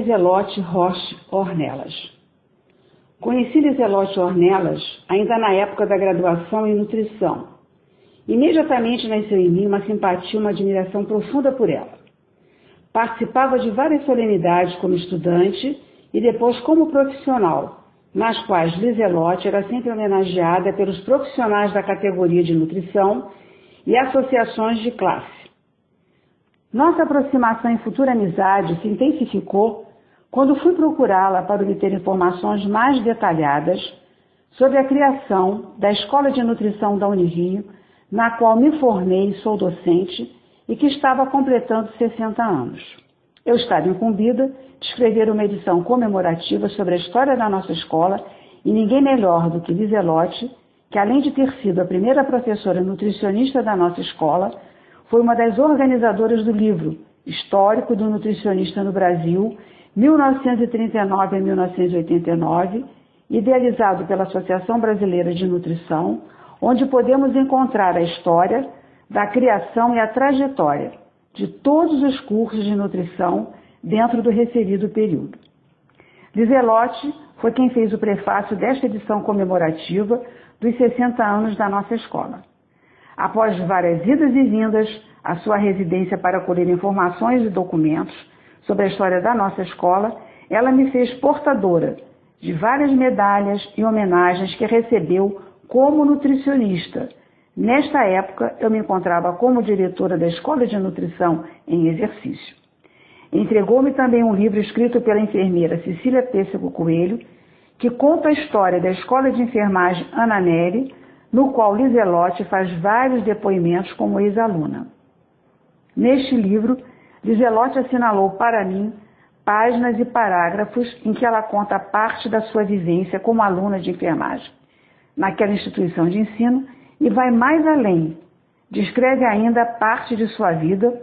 Liselotte Roche Ornelas. Conheci Liselotte Ornelas ainda na época da graduação em nutrição. Imediatamente nasceu em mim uma simpatia e uma admiração profunda por ela. Participava de várias solenidades como estudante e depois como profissional, nas quais Liselotte era sempre homenageada pelos profissionais da categoria de nutrição e associações de classe. Nossa aproximação e futura amizade se intensificou quando fui procurá-la para obter informações mais detalhadas sobre a criação da Escola de Nutrição da Unirio, na qual me formei e sou docente e que estava completando 60 anos. Eu estava incumbida de escrever uma edição comemorativa sobre a história da nossa escola e ninguém melhor do que Liselotte, que além de ter sido a primeira professora nutricionista da nossa escola, foi uma das organizadoras do livro Histórico do Nutricionista no Brasil, 1939 a 1989, idealizado pela Associação Brasileira de Nutrição, onde podemos encontrar a história da criação e a trajetória de todos os cursos de nutrição dentro do referido período. Liselotte foi quem fez o prefácio desta edição comemorativa dos 60 anos da nossa escola. Após várias idas e vindas à sua residência para colher informações e documentos sobre a história da nossa escola, ela me fez portadora de várias medalhas e homenagens que recebeu como nutricionista. Nesta época, eu me encontrava como diretora da Escola de Nutrição em Exercício. Entregou-me também um livro escrito pela enfermeira Cecília Pêssego Coelho, que conta a história da Escola de Enfermagem Ana Nery, no qual Liselotte faz vários depoimentos como ex-aluna. Neste livro, Liselotte assinalou para mim páginas e parágrafos em que ela conta parte da sua vivência como aluna de enfermagem naquela instituição de ensino e vai mais além. Descreve ainda parte de sua vida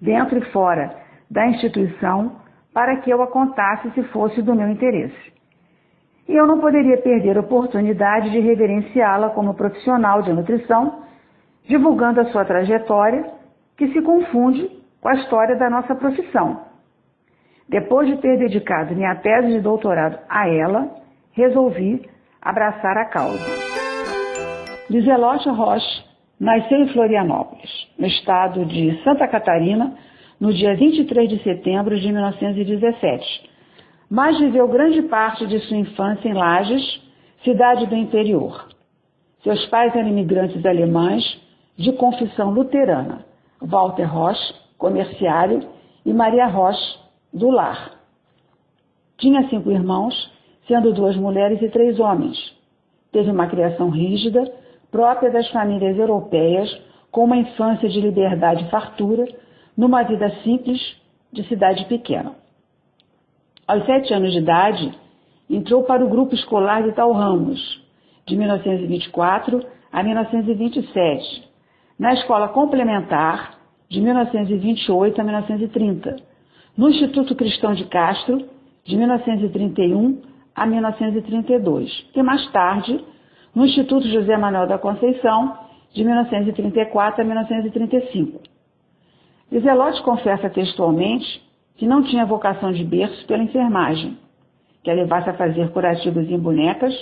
dentro e fora da instituição para que eu a contasse se fosse do meu interesse. E eu não poderia perder a oportunidade de reverenciá-la como profissional de nutrição, divulgando a sua trajetória, que se confunde com a história da nossa profissão. Depois de ter dedicado minha tese de doutorado a ela, resolvi abraçar a causa. Liselotte Roche nasceu em Florianópolis, no estado de Santa Catarina, no dia 23 de setembro de 1917, mas viveu grande parte de sua infância em Lages, cidade do interior. Seus pais eram imigrantes alemães de confissão luterana, Walter Roche, comerciário, e Maria Roche, do lar. Tinha 5 irmãos, sendo 2 mulheres e 3 homens. Teve uma criação rígida, própria das famílias europeias, com uma infância de liberdade e fartura, numa vida simples de cidade pequena. Aos 7 anos de idade, entrou para o grupo escolar de Tal Ramos, de 1924 a 1927, na escola complementar, de 1928 a 1930, no Instituto Cristão de Castro, de 1931 a 1932, e mais tarde, no Instituto José Manuel da Conceição, de 1934 a 1935. Liselotte confessa textualmente que não tinha vocação de berço pela enfermagem, que a levasse a fazer curativos em bonecas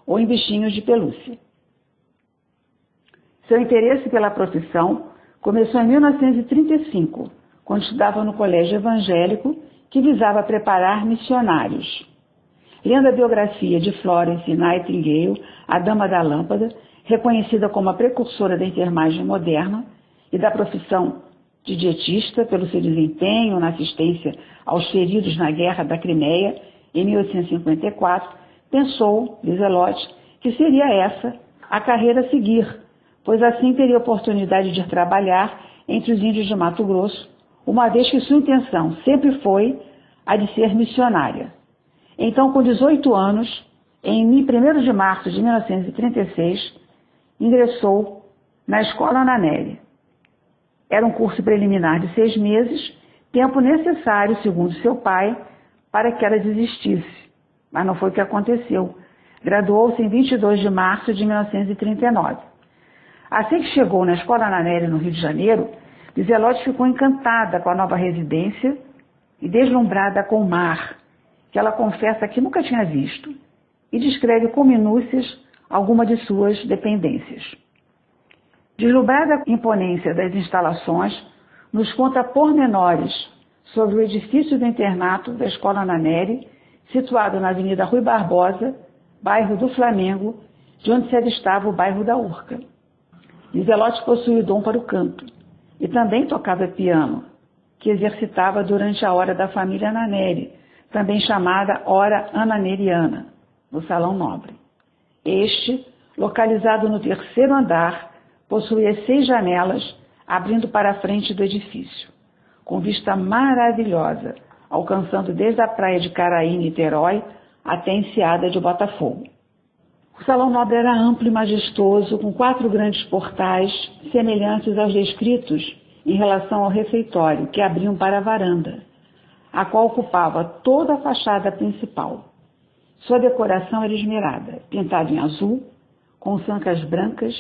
ou em bichinhos de pelúcia. Seu interesse pela profissão começou em 1935, quando estudava no colégio evangélico que visava preparar missionários. Lendo a biografia de Florence Nightingale, a Dama da Lâmpada, reconhecida como a precursora da enfermagem moderna e da profissão de dietista pelo seu desempenho na assistência aos feridos na Guerra da Crimeia, em 1854, pensou, Liselotte, que seria essa a carreira a seguir, pois assim teria oportunidade de ir trabalhar entre os índios de Mato Grosso, uma vez que sua intenção sempre foi a de ser missionária. Então, com 18 anos, em 1º de março de 1936, ingressou na Escola Ana Nery. Era um curso preliminar de 6 meses, tempo necessário, segundo seu pai, para que ela desistisse. Mas não foi o que aconteceu. Graduou-se em 22 de março de 1939. Assim que chegou na Escola Ana Nery, no Rio de Janeiro, Liselotte ficou encantada com a nova residência e deslumbrada com o mar, que ela confessa que nunca tinha visto, e descreve com minúcias alguma de suas dependências. Deslumbrada imponência das instalações, nos conta pormenores sobre o edifício do internato da Escola Ana Nery, situado na Avenida Rui Barbosa, bairro do Flamengo, de onde se avistava o bairro da Urca. Liselotte possuía o dom para o canto e também tocava piano, que exercitava durante a hora da família Ana Nery, também chamada Hora Ananeriana, no Salão Nobre. Este, localizado no 3º andar, possuía 6 janelas abrindo para a frente do edifício, com vista maravilhosa, alcançando desde a praia de Caraí, Niterói, até a Enseada de Botafogo. O Salão Nobre era amplo e majestoso, com 4 grandes portais, semelhantes aos descritos em relação ao refeitório, que abriam para a varanda, a qual ocupava toda a fachada principal. Sua decoração era esmerada, pintada em azul, com sancas brancas,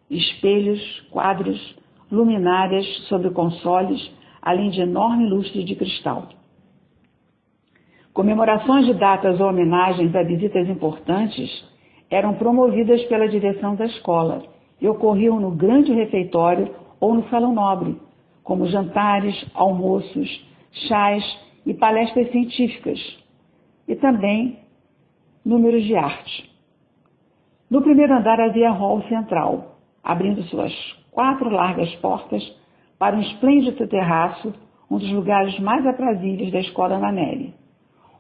espelhos, quadros, luminárias sobre consoles, além de enorme lustre de cristal. Comemorações de datas ou homenagens a visitas importantes eram promovidas pela direção da escola e ocorriam no grande refeitório ou no Salão Nobre, como jantares, almoços, chás e palestras científicas, e também números de arte. No primeiro andar havia hall central, abrindo suas 4 largas portas para um esplêndido terraço, um dos lugares mais aprazíveis da Escola Ana Nery.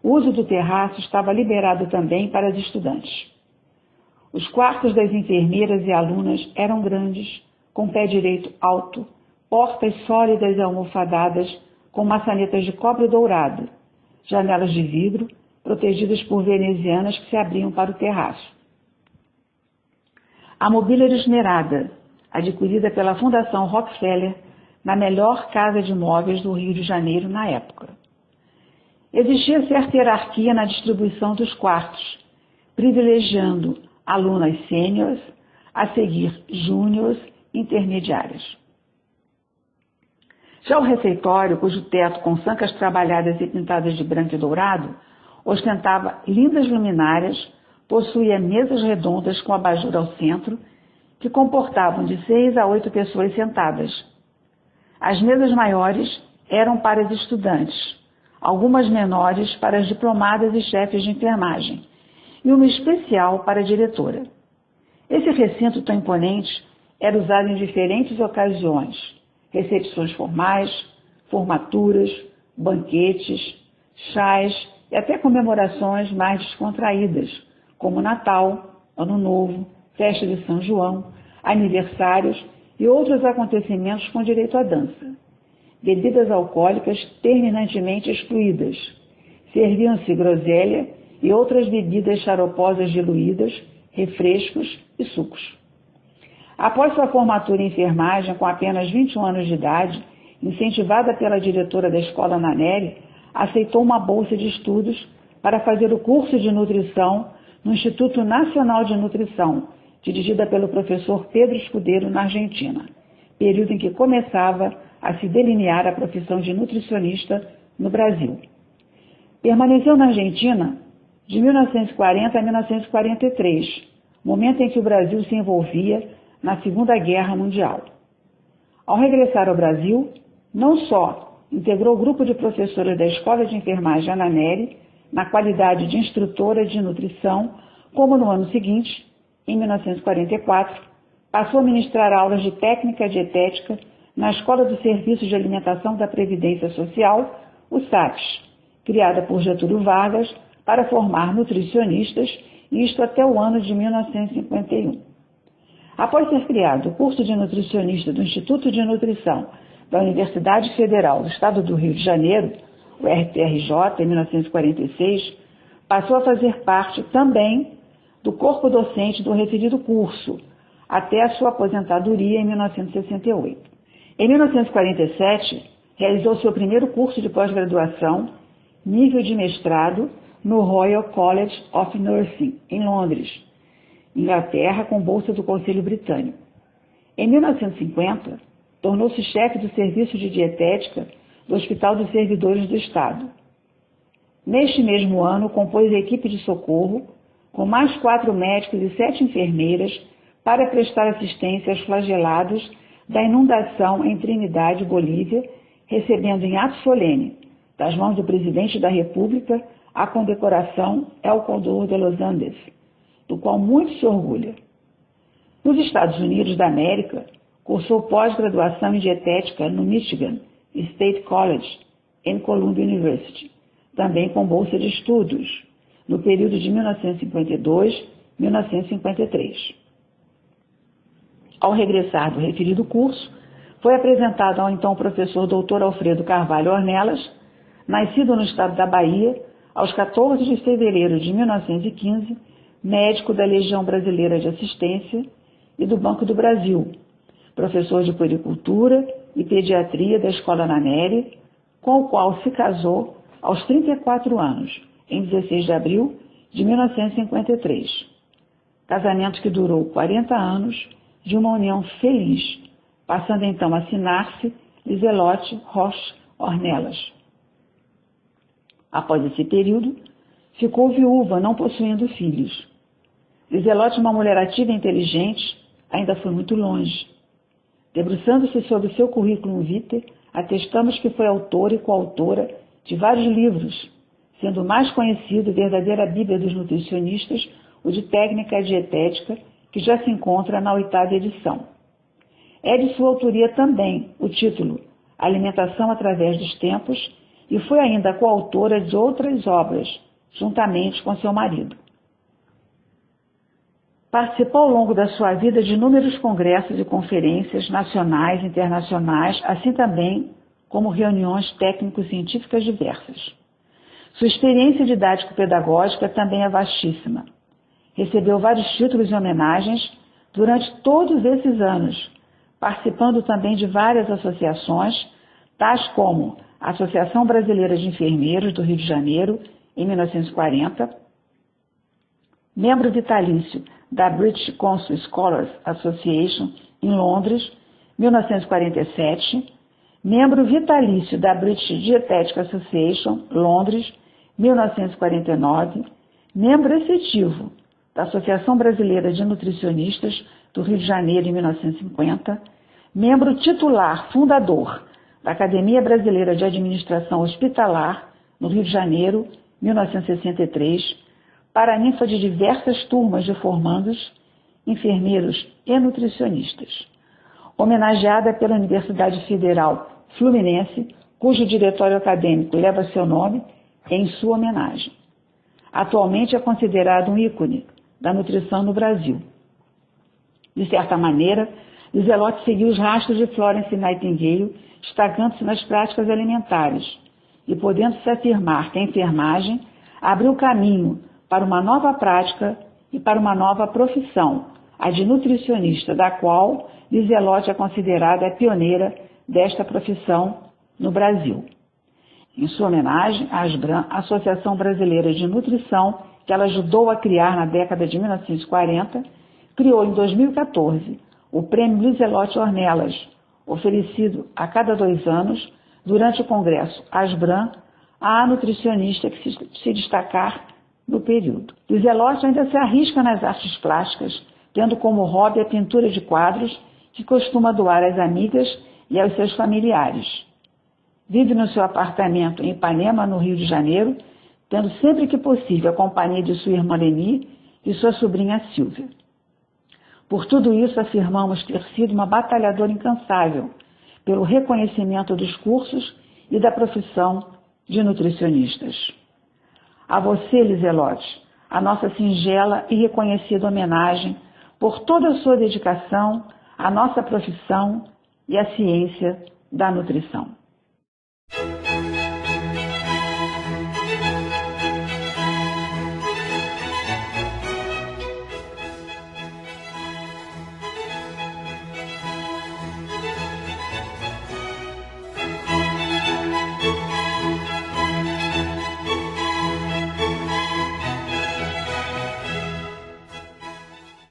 O uso do terraço estava liberado também para os estudantes. Os quartos das enfermeiras e alunas eram grandes, com pé direito alto, portas sólidas e almofadadas com maçanetas de cobre dourado, janelas de vidro protegidas por venezianas que se abriam para o terraço. A mobília era esmerada, adquirida pela Fundação Rockefeller na melhor casa de móveis do Rio de Janeiro na época. Existia certa hierarquia na distribuição dos quartos, privilegiando alunas sêniores, a seguir júniores, intermediárias. Já o refeitório, cujo teto com sancas trabalhadas e pintadas de branco e dourado, ostentava lindas luminárias, possuía mesas redondas com abajur ao centro, que comportavam de 6 a 8 pessoas sentadas. As mesas maiores eram para os estudantes, algumas menores para as diplomadas e chefes de enfermagem, e uma especial para a diretora. Esse recinto tão imponente era usado em diferentes ocasiões, recepções formais, formaturas, banquetes, chás e até comemorações mais descontraídas, como Natal, Ano Novo, Festa de São João, aniversários e outros acontecimentos com direito à dança. Bebidas alcoólicas terminantemente excluídas. Serviam-se groselha e outras bebidas xaroposas diluídas, refrescos e sucos. Após sua formatura em enfermagem, com apenas 21 anos de idade, incentivada pela diretora da Escola Ana Nery, aceitou uma bolsa de estudos para fazer o curso de nutrição no Instituto Nacional de Nutrição, dirigida pelo professor Pedro Escudeiro, na Argentina, período em que começava a se delinear a profissão de nutricionista no Brasil. Permaneceu na Argentina de 1940 a 1943, momento em que o Brasil se envolvia na Segunda Guerra Mundial. Ao regressar ao Brasil, não só integrou o grupo de professores da Escola de Enfermagem Ana Nery, na qualidade de instrutora de nutrição, como no ano seguinte, em 1944, passou a ministrar aulas de técnica dietética na Escola do Serviço de Alimentação da Previdência Social, o SAPS, criada por Getúlio Vargas para formar nutricionistas, isto até o ano de 1951. Após ser criado o curso de nutricionista do Instituto de Nutrição da Universidade Federal do Estado do Rio de Janeiro, o RTRJ, em 1946, passou a fazer parte também do corpo docente do referido curso, até a sua aposentadoria em 1968. Em 1947, realizou seu primeiro curso de pós-graduação, nível de mestrado, no Royal College of Nursing, em Londres, Inglaterra, com bolsa do Conselho Britânico. Em 1950, tornou-se chefe do Serviço de Dietética do Hospital dos Servidores do Estado. Neste mesmo ano, compôs a equipe de socorro, com mais 4 médicos e 7 enfermeiras, para prestar assistência aos flagelados da inundação em Trinidade, Bolívia, recebendo em ato solene, das mãos do presidente da República, a condecoração El Cóndor de los Andes, do qual muito se orgulha. Nos Estados Unidos da América, cursou pós-graduação em dietética no Michigan State College e Columbia University, também com bolsa de estudos, no período de 1952-1953. Ao regressar do referido curso, foi apresentado ao então professor Dr. Alfredo Carvalho Ornelas, nascido no estado da Bahia, aos 14 de fevereiro de 1915, médico da Legião Brasileira de Assistência e do Banco do Brasil, professor de puericultura e pediatria da Escola Nanelli, com o qual se casou aos 34 anos, em 16 de abril de 1953. Casamento que durou 40 anos de uma união feliz, passando então a assinar-se Liselotte Roche Ornelas. Após esse período, ficou viúva, não possuindo filhos. Liselotte, uma mulher ativa e inteligente, ainda foi muito longe. Debruçando-se sobre seu currículo vitae, atestamos que foi autora e coautora de vários livros, sendo o mais conhecido e verdadeira Bíblia dos nutricionistas, o de Técnica Dietética, que já se encontra na 8ª edição. É de sua autoria também o título Alimentação através dos Tempos, e foi ainda coautora de outras obras, juntamente com seu marido. Participou ao longo da sua vida de inúmeros congressos e conferências nacionais e internacionais, assim também como reuniões técnico-científicas diversas. Sua experiência didático-pedagógica também é vastíssima. Recebeu vários títulos e homenagens durante todos esses anos, participando também de várias associações, tais como a Associação Brasileira de Enfermeiros do Rio de Janeiro, em 1940, membro vitalício da British Council Scholars Association, em Londres, 1947, membro vitalício da British Dietetic Association, Londres, 1949, membro efetivo da Associação Brasileira de Nutricionistas do Rio de Janeiro, em 1950, membro titular fundador da Academia Brasileira de Administração Hospitalar, no Rio de Janeiro, 1963, paraninfa de diversas turmas de formandos, enfermeiros e nutricionistas. Homenageada pela Universidade Federal Fluminense, cujo diretório acadêmico leva seu nome, em sua homenagem. Atualmente é considerado um ícone da nutrição no Brasil. De certa maneira, Liselotte seguiu os rastros de Florence Nightingale, destacando-se nas práticas alimentares e podendo-se afirmar que a enfermagem abriu caminho para uma nova prática e para uma nova profissão, a de nutricionista, da qual Liselotte é considerada a pioneira desta profissão no Brasil. Em sua homenagem, a ASBRAN, Associação Brasileira de Nutrição, que ela ajudou a criar na década de 1940, criou em 2014 o Prêmio Liselotte Ornelas, oferecido a cada 2 anos durante o Congresso ASBRAN à nutricionista que se destacar no período. Liselotte ainda se arrisca nas artes plásticas, tendo como hobby a pintura de quadros que costuma doar às amigas e aos seus familiares. Vive no seu apartamento em Ipanema, no Rio de Janeiro, tendo sempre que possível a companhia de sua irmã Leni e sua sobrinha Silvia. Por tudo isso, afirmamos ter sido uma batalhadora incansável pelo reconhecimento dos cursos e da profissão de nutricionistas. A você, Liselotte, a nossa singela e reconhecida homenagem por toda a sua dedicação à nossa profissão e à ciência da nutrição.